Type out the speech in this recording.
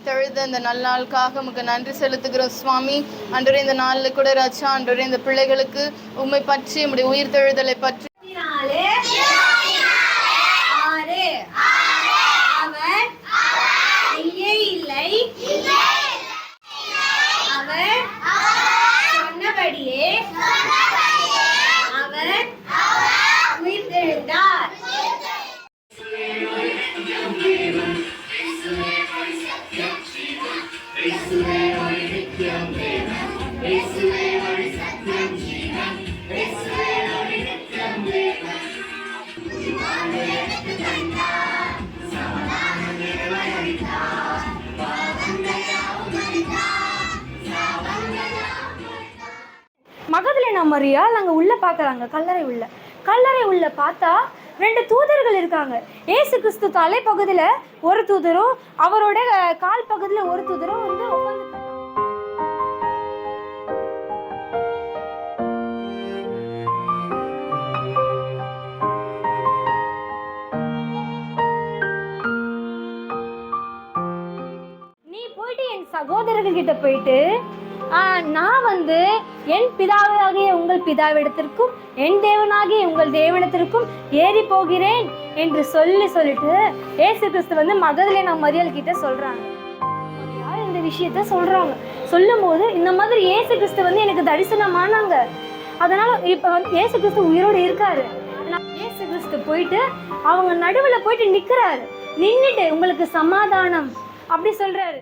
உயிர்த்தெழுந்த இந்த நல்ல நாளுக்காக உமக்கு நன்றி செலுத்துகிறோம் சுவாமி. அன்றே இந்த நாளில் கூட ராஜா அன்றே இந்த பிள்ளைகளுக்கு உம்மை பற்றி உம்முடைய உயிர்த்தெழுதலை பற்றி மகதலேனா மரியாள் அங்கே உள்ளே பார்க்குறாங்க. கல்லறை உள்ள பார்த்தா 2 தூதர்கள் இருக்காங்க. ஏசு கிறிஸ்து தலைப்பகுதியில் ஒரு தூதரும் அவரோட கால் பகுதியில் ஒரு தூதரும் வந்து உட்காந்துருக்காங்க. நீ போயிட்டு என் சகோதரர்கிட்ட போயிட்டு நான் வந்து என் பிதாவாகிய உங்கள் பிதாவிடத்திற்கும் என் தேவனாகிய உங்கள் தேவனிடத்திற்கும் ஏறி போகிறேன் என்று சொல்லிட்டு ஏசு கிறிஸ்து வந்து மகதலேனா மரியாள் கிட்ட சொல்றாங்க. இந்த விஷயத்த சொல்றாங்க. சொல்லும் போது இந்த மாதிரி ஏசு கிறிஸ்து வந்து எனக்கு தரிசனமானாங்க. அதனால இப்ப வந்து ஏசு கிறிஸ்து உயிரோடு இருக்காரு. ஏசு கிறிஸ்து போயிட்டு அவங்க நடுவில் போயிட்டு நிக்கிறாரு. நின்றுட்டு உங்களுக்கு சமாதானம் அப்படி சொல்றாரு.